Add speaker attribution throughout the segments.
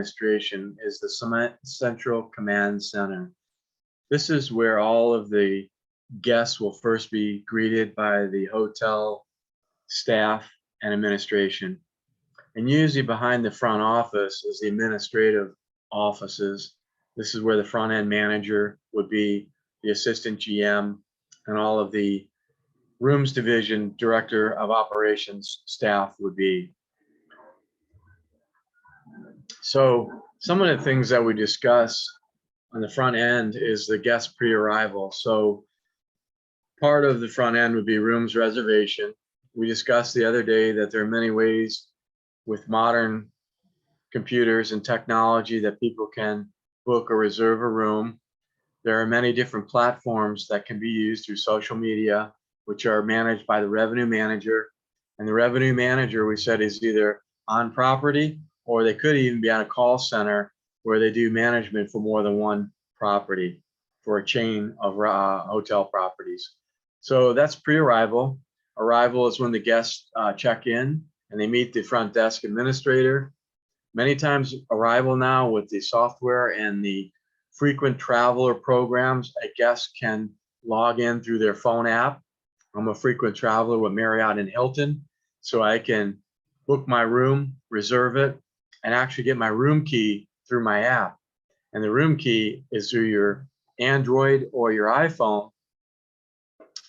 Speaker 1: administration is the Central Command Center. This is where all of the guests will first be greeted by the hotel staff and administration. And usually behind the front office is the administrative offices. This is where the front end manager would be, the assistant GM, and all of the rooms division director of operations staff would be. So some of the things that we discuss on the front end is the guest pre-arrival. So part of the front end would be rooms reservation. We discussed the other day that there are many ways with modern computers and technology that people can book or reserve a room. There are many different platforms that can be used through social media, which are managed by the revenue manager. And the revenue manager, we said, is either on property, or they could even be on a call center where they do management for more than one property for a chain of hotel properties. So that's pre-arrival. Arrival is when the guests check in and they meet the front desk administrator. Many times arrival now with the software and the frequent traveler programs, a guest can log in through their phone app. I'm a frequent traveler with Marriott and Hilton, so I can book my room, reserve it, and actually get my room key through my app. And the room key is through your Android or your iPhone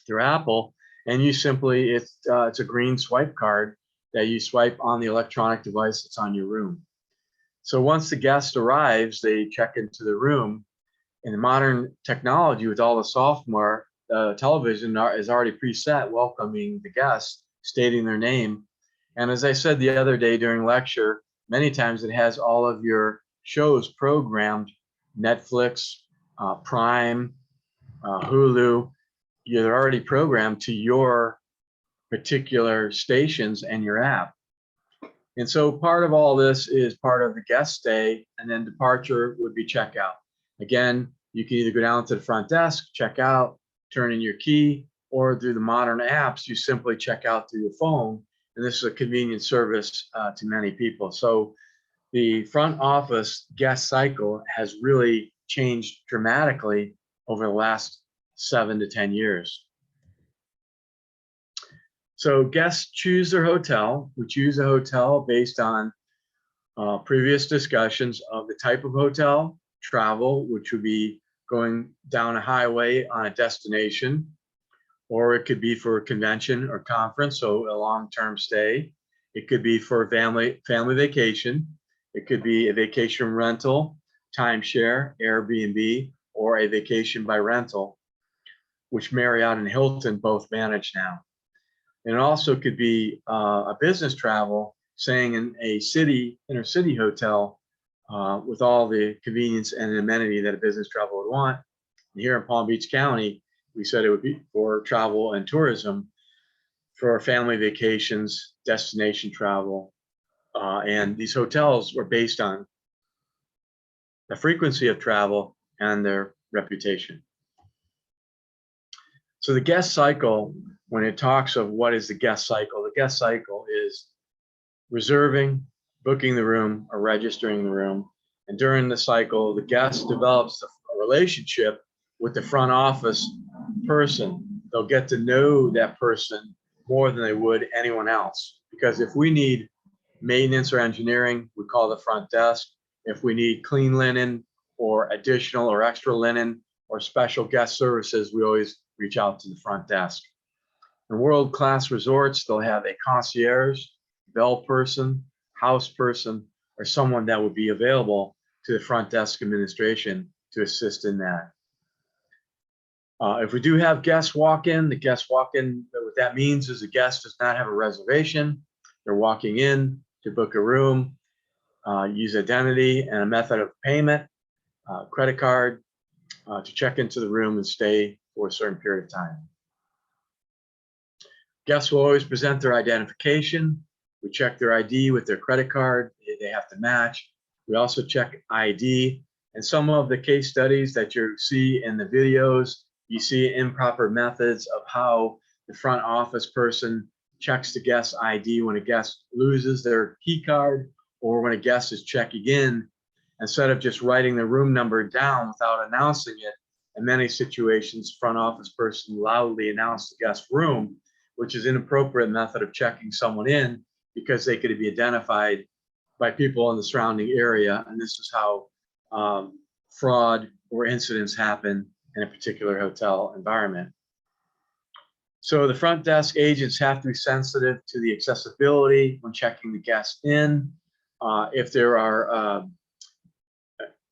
Speaker 1: through Apple, and you simply, it's a green swipe card that you swipe on the electronic device that's on your room. So once the guest arrives, they check into the room. In the modern technology with all the software, the television is already preset welcoming the guests, stating their name. And as I said the other day during lecture, many times it has all of your shows programmed, Netflix, Prime, Hulu. You're already programmed to your particular stations and your app. And so part of all this is part of the guest stay, and then departure would be checkout. Again, you can either go down to the front desk, check out, turn in your key, or through the modern apps, you simply check out through your phone. And this is a convenient service to many people. So the front office guest cycle has really changed dramatically over the last 7 to 10 years. So guests choose their hotel. We choose a hotel based on previous discussions of the type of hotel, travel, which would be going down a highway on a destination, or it could be for a convention or conference, so a long-term stay. It could be for a family vacation. It could be a vacation rental, timeshare, Airbnb, or a vacation by rental, which Marriott and Hilton both manage now. And it also could be a business travel, staying in a inner city hotel with all the convenience and amenity that a business travel would want. And here in Palm Beach County, we said it would be for travel and tourism, for family vacations, destination travel. And these hotels were based on the frequency of travel and their reputation. So the guest cycle, when it talks of what is the guest cycle is reserving, booking the room, or registering the room. And during the cycle, the guest develops a relationship with the front office person. They'll get to know that person more than they would anyone else. Because if we need maintenance or engineering, we call the front desk. If we need clean linen or additional or extra linen or special guest services, we always reach out to the front desk. In world-class resorts, they'll have a concierge, bell person, house person, or someone that would be available to the front desk administration to assist in that. If we do have guests walk in, what that means is the guest does not have a reservation. They're walking in to book a room, use identity and a method of payment, credit card, to check into the room and stay for a certain period of time. Guests will always present their identification. We check their ID with their credit card. They have to match. We also check ID. And some of the case studies that you see in the videos, you see improper methods of how the front office person checks the guest's ID when a guest loses their key card, or when a guest is checking in instead of just writing the room number down without announcing it. In many situations, front office person loudly announced the guest room, which is an inappropriate method of checking someone in because they could be identified by people in the surrounding area. And this is how fraud or incidents happen in a particular hotel environment. So the front desk agents have to be sensitive to the accessibility when checking the guests in. If there are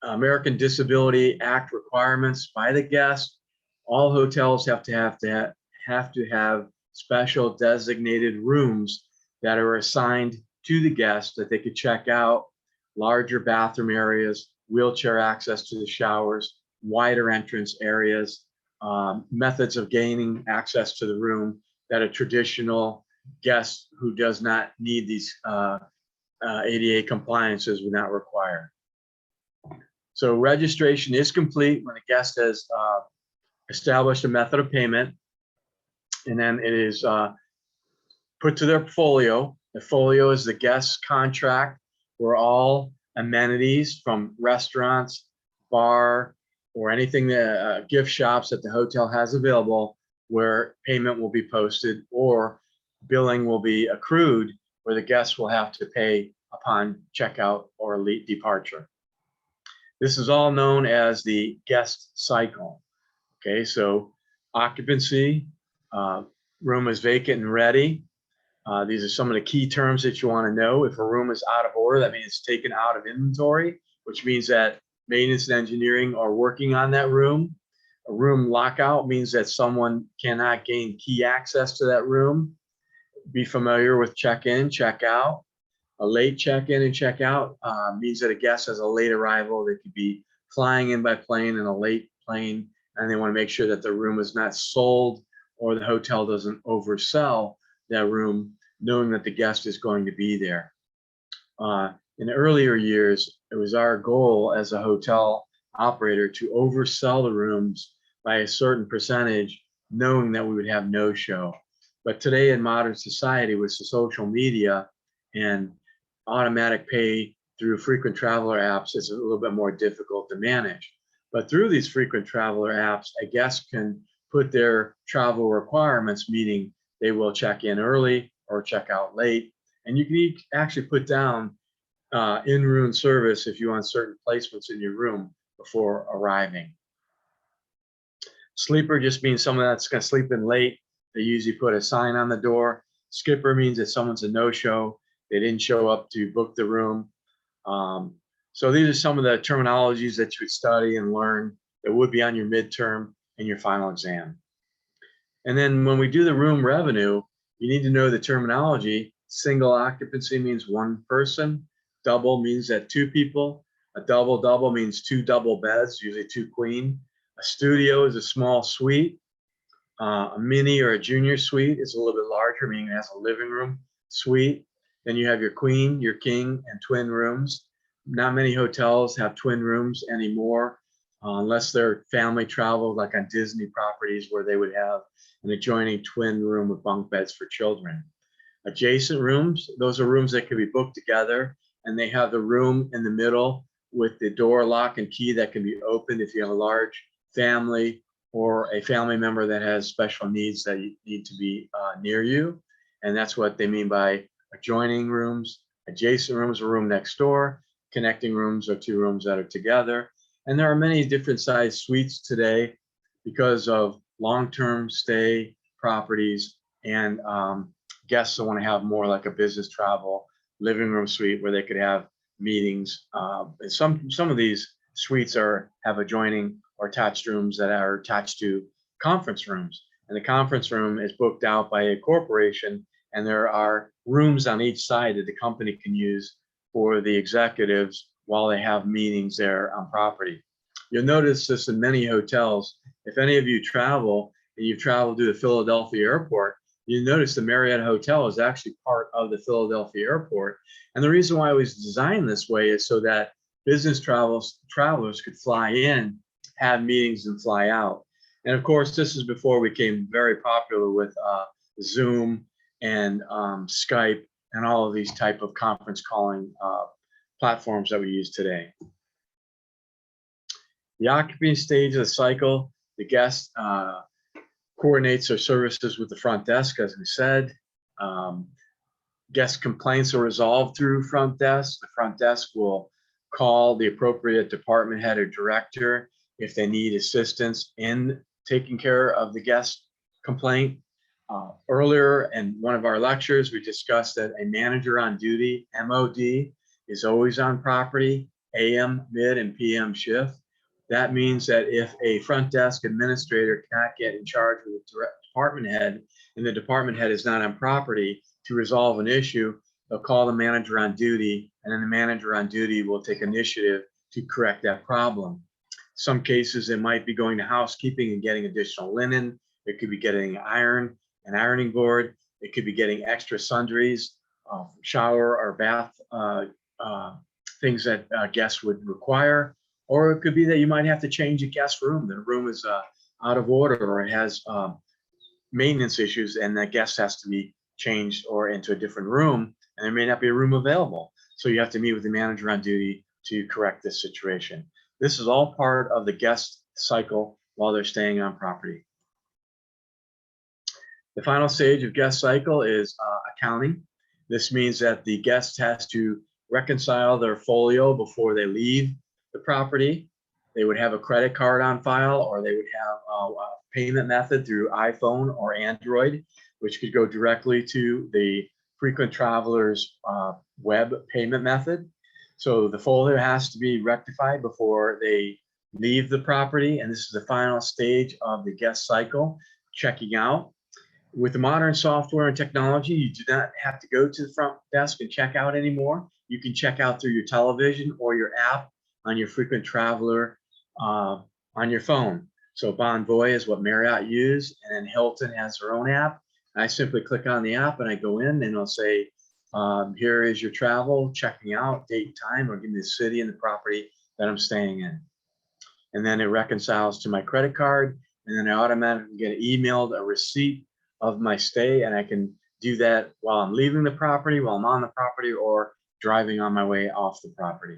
Speaker 1: American Disability Act requirements by the guest, all hotels have to have special designated rooms that are assigned to the guests that they could check out, larger bathroom areas, wheelchair access to the showers, wider entrance areas, methods of gaining access to the room that a traditional guest who does not need these ADA compliances would not require. So registration is complete when the guest has established a method of payment, and then it is put to their folio. The folio is the guest's contract where all amenities from restaurants, bar, or anything that gift shops that the hotel has available, where payment will be posted or billing will be accrued, where the guests will have to pay upon checkout or late departure. This is all known as the guest cycle. Okay, so occupancy, room is vacant and ready. These are some of the key terms that you want to know. If a room is out of order, that means it's taken out of inventory, which means that maintenance and engineering are working on that room. A room lockout means that someone cannot gain key access to that room. Be familiar with check-in, check-out. A late check-in and check-out means that a guest has a late arrival. They could be flying in by plane in a late plane, and they want to make sure that the room is not sold or the hotel doesn't oversell that room, knowing that the guest is going to be there. In earlier years, it was our goal as a hotel operator to oversell the rooms by a certain percentage, knowing that we would have no show. But today in modern society, with the social media and automatic pay through frequent traveler apps, it's a little bit more difficult to manage. But through these frequent traveler apps, a guest can put their travel requirements, meaning they will check in early or check out late. And you can actually put down in-room service if you want certain placements in your room before arriving. Sleeper just means someone that's going to sleep in late. They usually put a sign on the door. Skipper means that someone's a no-show. They didn't show up to book the room. So these are some of the terminologies that you would study and learn that would be on your midterm and your final exam. And then when we do the room revenue, you need to know the terminology. Single occupancy means one person. Double means that two people. A double means two double beds, usually two queen. A studio is a small suite. A mini or a junior suite is a little bit larger, meaning it has a living room suite. Then you have your queen, your king, and twin rooms. Not many hotels have twin rooms anymore, unless they're family travel, like on Disney properties where they would have an adjoining twin room with bunk beds for children. Adjacent rooms, those are rooms that can be booked together, and they have the room in the middle with the door lock and key that can be opened if you have a large family or a family member that has special needs that need to be near you. And that's what they mean by adjoining rooms. Adjacent rooms, a room next door. Connecting rooms are two rooms that are together. And there are many different size suites today because of long-term stay properties and guests that want to have more like a business travel living room suite where they could have meetings. And some of these suites have adjoining or attached rooms that are attached to conference rooms. And the conference room is booked out by a corporation, and there are rooms on each side that the company can use for the executives while they have meetings there on property. You'll notice this in many hotels. If any of you travel and you've traveled to the Philadelphia airport, you notice the Marriott Hotel is actually part of the Philadelphia airport. And the reason why it was designed this way is so that business travelers could fly in, have meetings, and fly out. And of course, this is before we became very popular with Zoom and Skype and all of these type of conference calling platforms that we use today. The occupancy stage of the cycle, the guest coordinates their services with the front desk, as we said. Guest complaints are resolved through front desk. The front desk will call the appropriate department head or director if they need assistance in taking care of the guest complaint. Earlier in one of our lectures, we discussed that a manager on duty, MOD, is always on property, AM, mid, and PM shift. That means that if a front desk administrator cannot get in charge of the department head and the department head is not on property to resolve an issue, they'll call the manager on duty, and then the manager on duty will take initiative to correct that problem. Some cases, it might be going to housekeeping and getting additional linen. It could be getting iron, an ironing board. It could be getting extra sundries, shower or bath things that guests would require. Or it could be that you might have to change a guest room. The room is out of order, or it has maintenance issues, and the guest has to be changed or into a different room, and there may not be a room available. So you have to meet with the manager on duty to correct this situation. This is all part of the guest cycle while they're staying on property. The final stage of guest cycle is accounting. This means that the guest has to reconcile their folio before they leave the property. They would have a credit card on file, or they would have a payment method through iPhone or Android, which could go directly to the frequent traveler's web payment method. So the folio has to be rectified before they leave the property, and this is the final stage of the guest cycle, checking out. With the modern software and technology, you do not have to go to the front desk and check out anymore. You can check out through your television or your app on your frequent traveler on your phone. So Bonvoy is what Marriott use, and then Hilton has their own app. I simply click on the app and I go in, and it'll say, here is your travel, checking out, date and time, or give me the city and the property that I'm staying in. And then it reconciles to my credit card, and then I automatically get emailed a receipt of my stay, and I can do that while I'm leaving the property, while I'm on the property, or driving on my way off the property.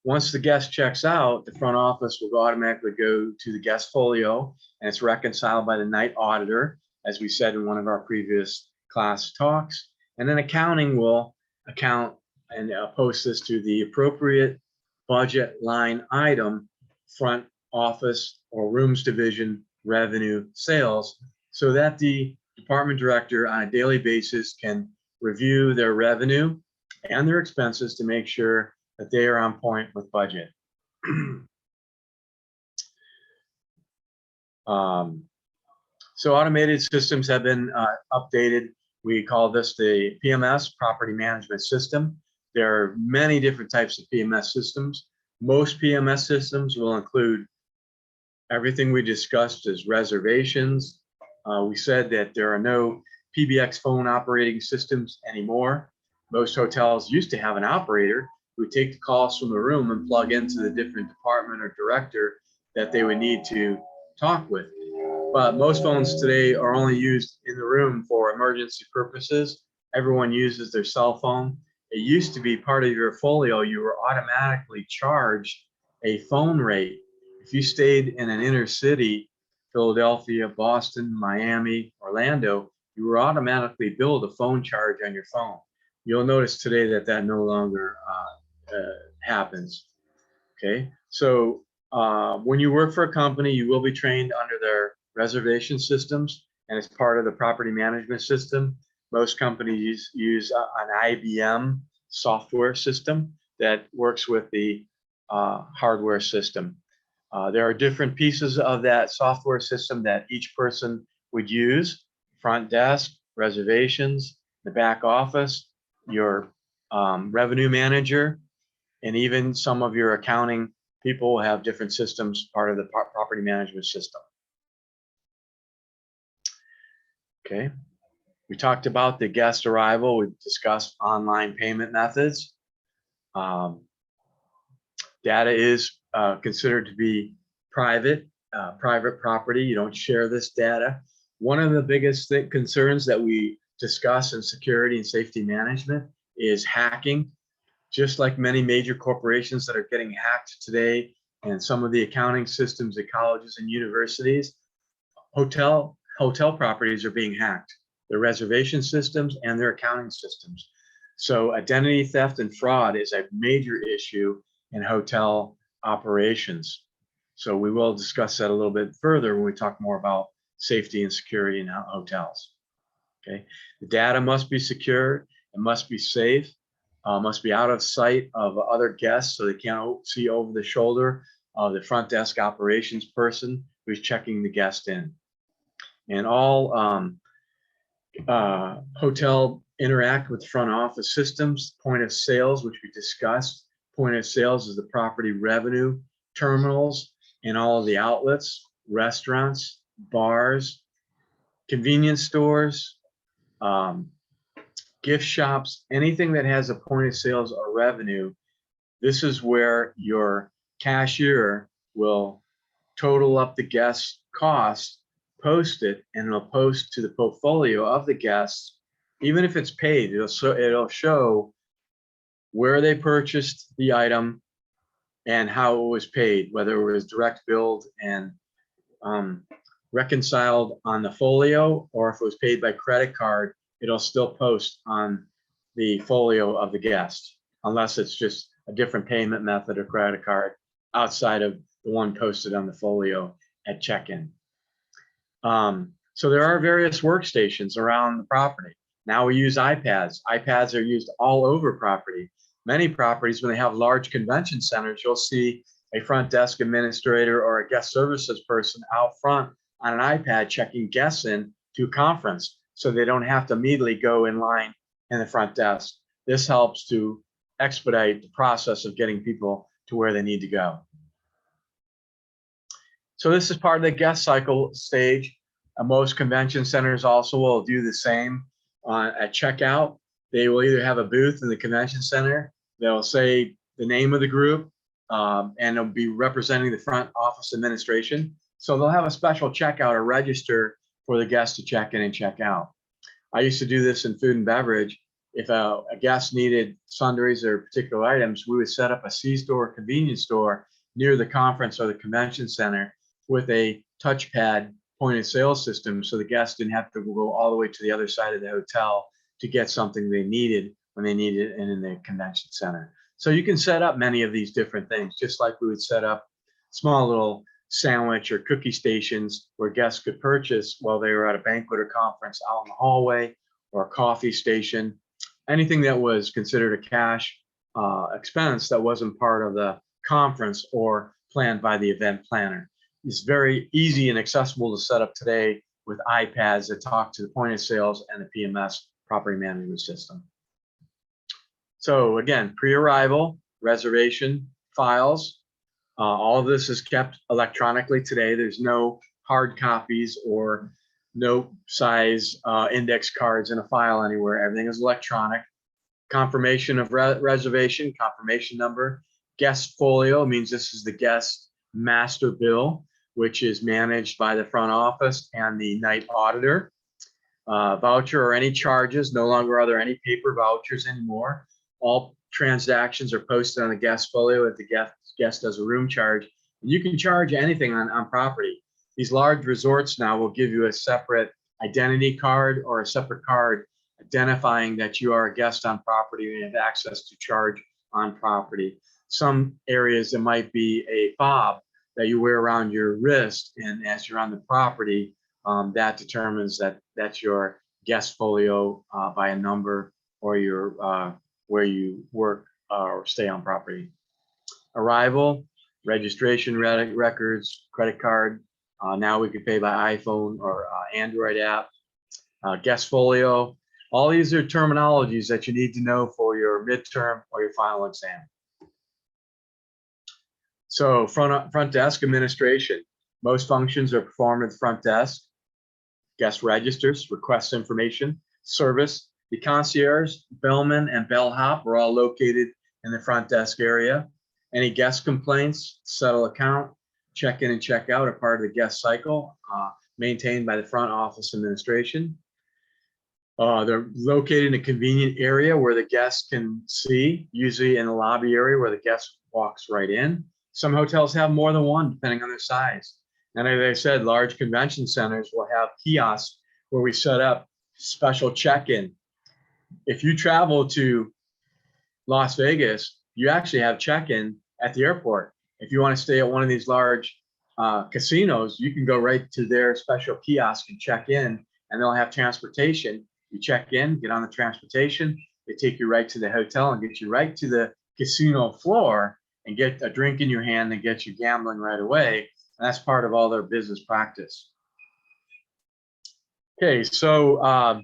Speaker 1: Once the guest checks out, the front office will automatically go to the guest folio, and it's reconciled by the night auditor, as we said in one of our previous class talks. And then accounting will account and post this to the appropriate budget line item, front office or rooms division, revenue, sales, so that the department director on a daily basis can review their revenue and their expenses to make sure that they are on point with budget. So automated systems have been updated. We call this the PMS, Property Management System. There are many different types of PMS systems. Most PMS systems will include everything we discussed as reservations. We said that there are no PBX phone operating systems anymore. Most hotels used to have an operator who would take the calls from the room and plug into the different department or director that they would need to talk with. But most phones today are only used in the room for emergency purposes. Everyone uses their cell phone. It used to be part of your folio. You were automatically charged a phone rate. If you stayed in an inner city, Philadelphia, Boston, Miami, Orlando, you were automatically billed a phone charge on your phone. You'll notice today that that no longer happens. Okay, so when you work for a company, you will be trained under their reservation systems, and it's part of the property management system. Most companies use an IBM software system that works with the hardware system. There are different pieces of that software system that each person would use: front desk, reservations, the back office, your revenue manager, and even some of your accounting people will have different systems, part of the property management system. Okay, we talked about the guest arrival. We discussed online payment methods. Data is considered to be private property. You don't share this data. One of the biggest concerns that we discuss in security and safety management is hacking. Just like many major corporations that are getting hacked today, and some of the accounting systems at colleges and universities, hotel properties are being hacked, their reservation systems and their accounting systems. So identity theft and fraud is a major issue in hotel operations. So we will discuss that a little bit further when we talk more about safety and security in hotels. Okay, the data must be secure, it must be safe, must be out of sight of other guests so they can't see over the shoulder of the front desk operations person who's checking the guest in. And all hotel interact with front office systems, point of sales, which we discussed. Point of sales is the property revenue, terminals, and all of the outlets, restaurants, bars, convenience stores, gift shops, anything that has a point of sales or revenue. This is where your cashier will total up the guest cost, post it, and it'll post to the portfolio of the guests. Even if it's paid, it'll show where they purchased the item and how it was paid, whether it was direct billed and reconciled on the folio, or if it was paid by credit card, it'll still post on the folio of the guest, unless it's just a different payment method or credit card outside of the one posted on the folio at check-in. So there are various workstations around the property. Now we use iPads. iPads are used all over property. Many properties, when they have large convention centers, you'll see a front desk administrator or a guest services person out front on an iPad checking guests in to a conference, so they don't have to immediately go in line in the front desk. This helps to expedite the process of getting people to where they need to go. So this is part of the guest cycle stage. Most convention centers also will do the same at checkout. They will either have a booth in the convention center. They'll say the name of the group, and it'll be representing the front office administration. So they'll have a special checkout or register for the guests to check in and check out. I used to do this in food and beverage. If a guest needed sundries or particular items, we would set up a C-store convenience store near the conference or the convention center with a touchpad point of sale system, so the guests didn't have to go all the way to the other side of the hotel to get something they needed when they needed it in the convention center. So you can set up many of these different things, just like we would set up small little sandwich or cookie stations where guests could purchase while they were at a banquet or conference out in the hallway, or a coffee station, anything that was considered a cash expense that wasn't part of the conference or planned by the event planner. It's very easy and accessible to set up today with iPads that talk to the point of sales and the PMS, property management system. So again, pre-arrival, reservation files, all of this is kept electronically today. There's no hard copies or no size index cards in a file anywhere. Everything is electronic. Confirmation of reservation, confirmation number. Guest folio means this is the guest master bill, which is managed by the front office and the night auditor. Voucher or any charges, no longer are there any paper vouchers anymore. All transactions are posted on the guest folio if the guest does a room charge. And you can charge anything on property. These large resorts now will give you a separate identity card or a separate card identifying that you are a guest on property and you have access to charge on property. Some areas, it might be a fob that you wear around your wrist, and as you're on the property, that determines that that's your guest folio by a number or your where you work or stay on property. Arrival, registration records, credit card. Now we can pay by iPhone or Android app. Guest folio. All these are terminologies that you need to know for your midterm or your final exam. So front desk administration. Most functions are performed at the front desk. Guest registers, requests information, service. The concierge, bellman, and bellhop are all located in the front desk area. Any guest complaints, settle account, check in and check out are part of the guest cycle, maintained by the front office administration. They're located in a convenient area where the guests can see, usually in the lobby area where the guest walks right in. Some hotels have more than one, depending on their size. And as I said, large convention centers will have kiosks where we set up special check-in. If you travel to Las Vegas, you actually have check-in at the airport. If you want to stay at one of these large casinos, you can go right to their special kiosk and check in, and they'll have transportation. You check in, get on the transportation, they take you right to the hotel and get you right to the casino floor and get a drink in your hand and get you gambling right away. And that's part of all their business practice. Okay, so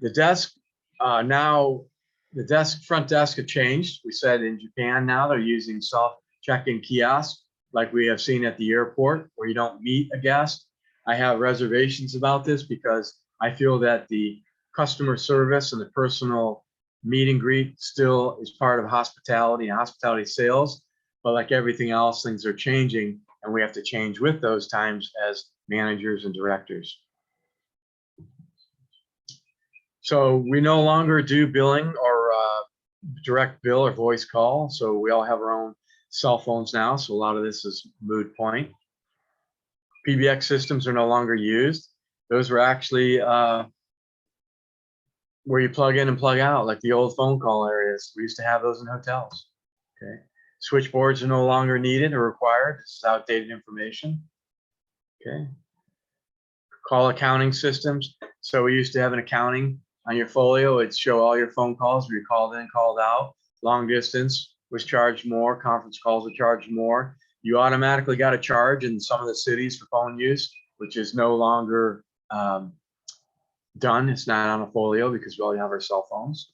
Speaker 1: the desk now, the front desk have changed. We said in Japan now they're using self check-in kiosks like we have seen at the airport where you don't meet a guest. I have reservations about this because I feel that the customer service and the personal meet and greet still is part of hospitality and hospitality sales. But like everything else, things are changing and we have to change with those times as managers and directors. So we no longer do billing or direct bill or voice call. So we all have our own cell phones now. So a lot of this is moot point. PBX systems are no longer used. Those were actually where you plug in and plug out, like the old phone call areas. We used to have those in hotels. Okay. Switchboards are no longer needed or required. This is outdated information. Okay. Call accounting systems. So we used to have an accounting on your folio. It'd show all your phone calls where you called in, called out. Long distance was charged more. Conference calls were charged more. You automatically got a charge in some of the cities for phone use, which is no longer done. It's not on a folio because we all have our cell phones.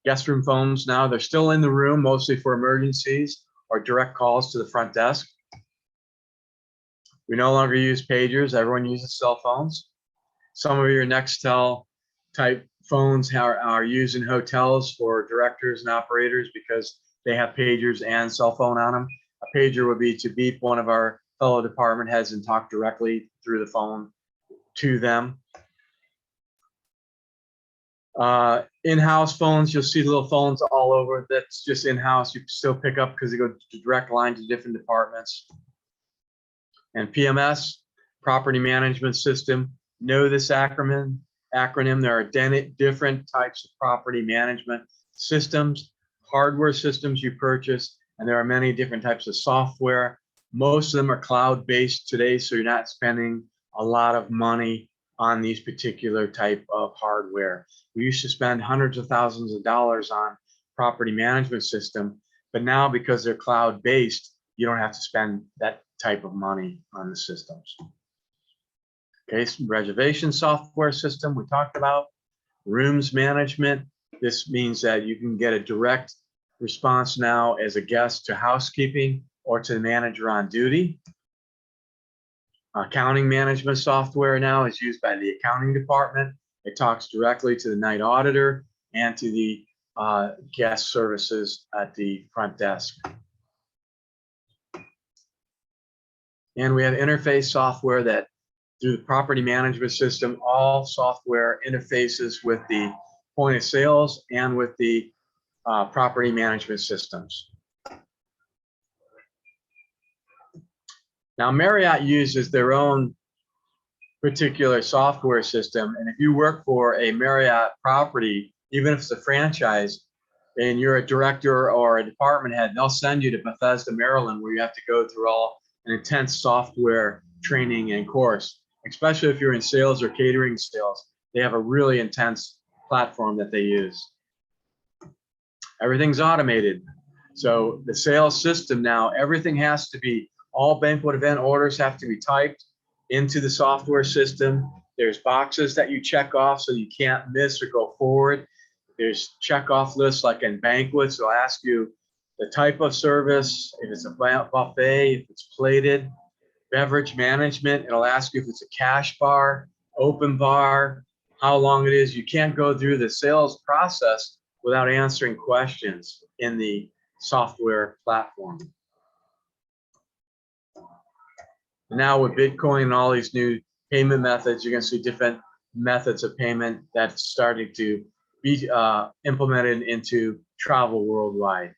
Speaker 1: Guest room phones now, they're still in the room, mostly for emergencies or direct calls to the front desk. We no longer use pagers. Everyone uses cell phones. Some of your Nextel type phones are used in hotels for directors and operators because they have pagers and cell phone on them. A pager would be to beep one of our fellow department heads and talk directly through the phone to them. In-house phones, you'll see little phones all over. That's just in-house. You can still pick up because they go to direct line to different departments. And PMS, Property Management System. Know this acronym. There are different types of property management systems, hardware systems you purchase, and there are many different types of software. Most of them are cloud-based today, so you're not spending a lot of money on these particular type of hardware. We used to spend hundreds of thousands of dollars on property management system, but now because they're cloud-based, you don't have to spend that type of money on the systems. Okay, so reservation software system we talked about. Rooms management. This means that you can get a direct response now as a guest to housekeeping or to the manager on duty. Accounting management software now is used by the accounting department. It talks directly to the night auditor and to the guest services at the front desk. And we have interface software that through the property management system, all software interfaces with the point of sales and with the property management systems. Now, Marriott uses their own particular software system. And if you work for a Marriott property, even if it's a franchise, and you're a director or a department head, they'll send you to Bethesda, Maryland, where you have to go through an intense software training and course. Especially if you're in sales or catering sales, they have a really intense platform that they use. Everything's automated. So the sales system now, everything has to be, all banquet event orders have to be typed into the software system. There's boxes that you check off so you can't miss or go forward. There's check-off lists like in banquets. They'll ask you the type of service, if it's a buffet, if it's plated. Beverage management, it'll ask you if it's a cash bar, open bar, how long it is. You can't go through the sales process without answering questions in the software platform. Now with Bitcoin and all these new payment methods, you're going to see different methods of payment that's starting to be implemented into travel worldwide.